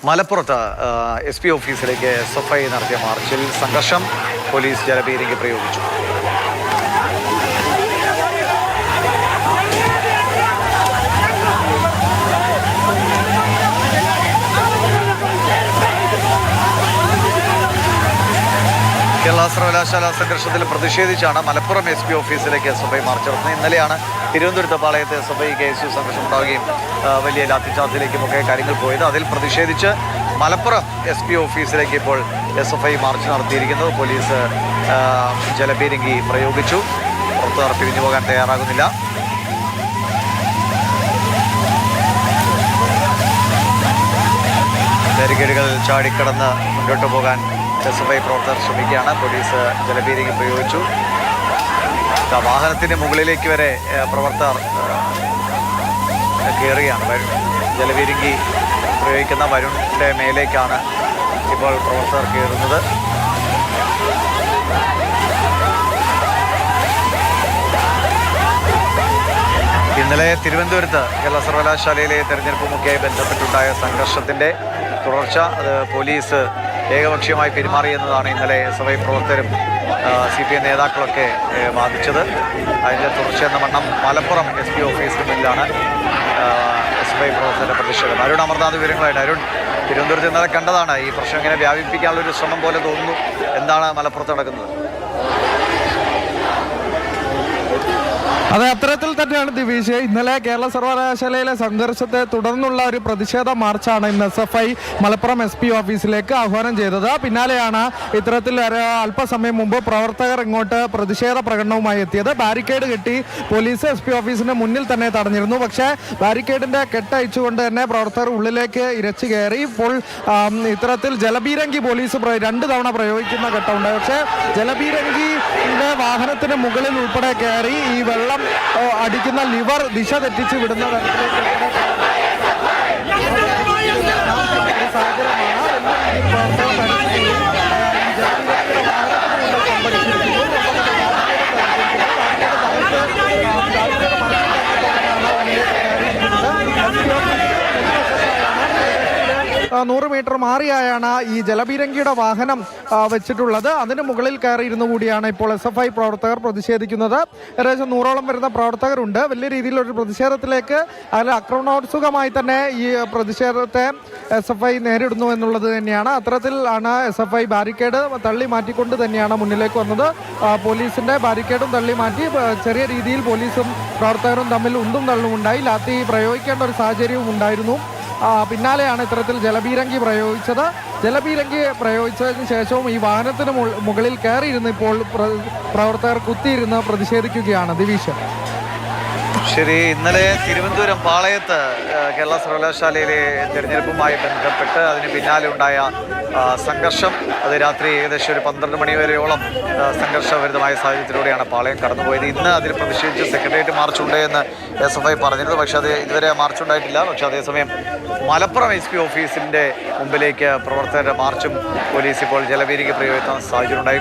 മലപ്പുറത്ത് SP ഓഫീസിലേക്ക് SFI നടത്തിയ മാർച്ചിൽ സംഘർഷം. പോലീസ് ജലപീരങ്കി പ്രയോഗിച്ചു. കേരള സർവകലാശാല സംഘർഷത്തിൽ പ്രതിഷേധിച്ചാണ് മലപ്പുറം SP ഓഫീസിലേക്ക് SFI മാർച്ച് നടത്തുന്നത്. ഇന്നലെയാണ് തിരുവനന്തപുരത്ത് പാളയത്ത് SFI KSU സംഘർഷം ഉണ്ടാവുകയും വലിയ ലാത്തിച്ചാർജിലേക്കുമൊക്കെ കാര്യങ്ങൾ പോയത്. അതിൽ പ്രതിഷേധിച്ച് മലപ്പുറം SP ഓഫീസിലേക്ക് ഇപ്പോൾ SFI മാർച്ച് നടത്തിയിരിക്കുന്നത്. പോലീസ് ജലപീരങ്കി പ്രയോഗിച്ചു. പുറത്തുകാർ പിരിഞ്ഞു പോകാൻ തയ്യാറാകുന്നില്ല. ബാരിക്കേഡുകൾ ചാടിക്കടന്ന് മുന്നോട്ട് പോകാൻ SFI പ്രവർത്തകർ ശ്രമിക്കുകയാണ്. പോലീസ് ജലപീരങ്കി പ്രയോഗിച്ചു. വാഹനത്തിൻ്റെ മുകളിലേക്ക് വരെ പ്രവർത്തകർ കയറുകയാണ്. ജലപീരങ്കി പ്രയോഗിക്കുന്ന വരുണിൻ്റെ മേലേക്കാണ് ഇപ്പോൾ പ്രവർത്തകർ കയറുന്നത്. ഇന്നലെ തിരുവനന്തപുരത്ത് കേരള സർവകലാശാലയിലെ തെരഞ്ഞെടുപ്പുമൊക്കെയായി ബന്ധപ്പെട്ടുണ്ടായ സംഘർഷത്തിൻ്റെ തുടർച്ച, അത് പോലീസ് ഏകപക്ഷീയമായി പെരുമാറിയെന്നതാണ് ഇന്നലെ SFI പ്രവർത്തകരും CPI നേതാക്കളൊക്കെ വാദിച്ചത്. അതിൻ്റെ തുടർച്ചയെന്ന വണ്ണം മലപ്പുറം SP ഓഫീസിന് മുന്നിലാണ് SFI പ്രവർത്തകരുടെ പ്രതിഷേധം. അരുൺ അമർനാഥ് വിവരങ്ങളായിട്ട്. അരുൺ, തിരുവനന്തപുരത്ത് ഇന്നലെ കണ്ടതാണ് ഈ പ്രശ്നം ഇങ്ങനെ വ്യാപിപ്പിക്കാനുള്ളൊരു ശ്രമം പോലെ തോന്നുന്നു. എന്താണ് മലപ്പുറത്ത് നടക്കുന്നത്? അതെ, അത്തരത്തിൽ തന്നെയാണ് ദിവീഷ്. ഇന്നലെ കേരള സർവകലാശാലയിലെ സംഘർഷത്തെ തുടർന്നുള്ള ഒരു പ്രതിഷേധ മാർച്ചാണ് ഇന്ന് SFI മലപ്പുറം SP ഓഫീസിലേക്ക് ആഹ്വാനം ചെയ്തത്. പിന്നാലെയാണ് ഇത്തരത്തിൽ അല്പസമയം മുമ്പ് പ്രവർത്തകർ ഇങ്ങോട്ട് പ്രതിഷേധ പ്രകടനവുമായി എത്തിയത്. ബാരിക്കേഡ് കെട്ടി പോലീസ് SP ഓഫീസിന് മുന്നിൽ തന്നെ തടഞ്ഞിരുന്നു. പക്ഷേ ബാരിക്കേഡിന്റെ കെട്ടയച്ചുകൊണ്ട് തന്നെ പ്രവർത്തകർ ഉള്ളിലേക്ക് ഇരച്ചു കയറി. ഇപ്പോൾ ഇത്തരത്തിൽ ജലപീരങ്കി പോലീസ് 2 തവണ പ്രയോഗിക്കുന്ന ഘട്ടമുണ്ടായി. പക്ഷേ ജലപീരങ്കിയുടെ വാഹനത്തിന് മുകളിൽ ഉൾപ്പെടെ കയറി ഈ വെള്ളം അടിക്കുന്ന ലിവർ ദിശ തെറ്റിച്ച് വിടുന്ന സാഹചര്യമാണ്. 100 മീറ്റർ മാറിയായാണ് ഈ ജലപീരങ്കിയുടെ വാഹനം വെച്ചിട്ടുള്ളത്. അതിന് മുകളിൽ കയറിയിരുന്നു കൂടിയാണ് ഇപ്പോൾ SFI പ്രവർത്തകർ പ്രതിഷേധിക്കുന്നത്. ഏകദേശം 100ഓളം വരുന്ന പ്രവർത്തകരുണ്ട്. വലിയ രീതിയിലൊരു പ്രതിഷേധത്തിലേക്ക്, അതിൽ ആക്രമണോത്സുകമായി തന്നെ ഈ പ്രതിഷേധത്തെ SFI നേരിടുന്നു എന്നുള്ളത് തന്നെയാണ്. അത്തരത്തിൽ ആണ് SFI ബാരിക്കേഡ് തള്ളി മാറ്റിക്കൊണ്ട് തന്നെയാണ് മുന്നിലേക്ക് വന്നത്. പോലീസിന്റെ ബാരിക്കേഡും തള്ളി മാറ്റി. ചെറിയ രീതിയിൽ പോലീസും പ്രവർത്തകരും തമ്മിൽ ഉന്തും തള്ളും ഉണ്ടായി. ലാത്തി പ്രയോഗിക്കേണ്ട ഒരു സാഹചര്യവും ഉണ്ടായിരുന്നു. പിന്നാലെയാണ് ഇത്തരത്തിൽ ജലപീരങ്കി പ്രയോഗിച്ചത്. ജലപീരങ്കി പ്രയോഗിച്ചതിന് ശേഷവും ഈ വാഹനത്തിന് മുകളിൽ കയറിയിരുന്ന് ഇപ്പോൾ പ്രവർത്തകർ കുത്തിയിരുന്ന് പ്രതിഷേധിക്കുകയാണ്. ദിവീഷ്, ശരി. ഇന്നലെ തിരുവനന്തപുരം പാളയത്ത് കേരള സർവകലാശാലയിലെ തെരഞ്ഞെടുപ്പുമായി ബന്ധപ്പെട്ട് അതിന് പിന്നാലെ ഉണ്ടായ സംഘർഷം, അത് രാത്രി ഏകദേശം ഒരു 12 മണി വരെയോളം സംഘർഷഭരിതമായ സാഹചര്യത്തിലൂടെയാണ് പാളയം കടന്നുപോയത്. ഇന്ന് അതിൽ പ്രതിഷേധിച്ച് സെക്രട്ടേറിയറ്റ് മാർച്ചുണ്ട് എന്ന് SFI പറഞ്ഞിരുന്നു. പക്ഷേ അത് ഇതുവരെ മാർച്ചുണ്ടായിട്ടില്ല. പക്ഷേ അതേസമയം മലപ്പുറം SP ഓഫീസിൻ്റെ മുമ്പിലേക്ക് പ്രവർത്തകരുടെ മാർച്ചും പോലീസ് ഇപ്പോൾ ജലപീരങ്കി പ്രയോഗിക്കുന്ന സാഹചര്യം ഉണ്ടായി.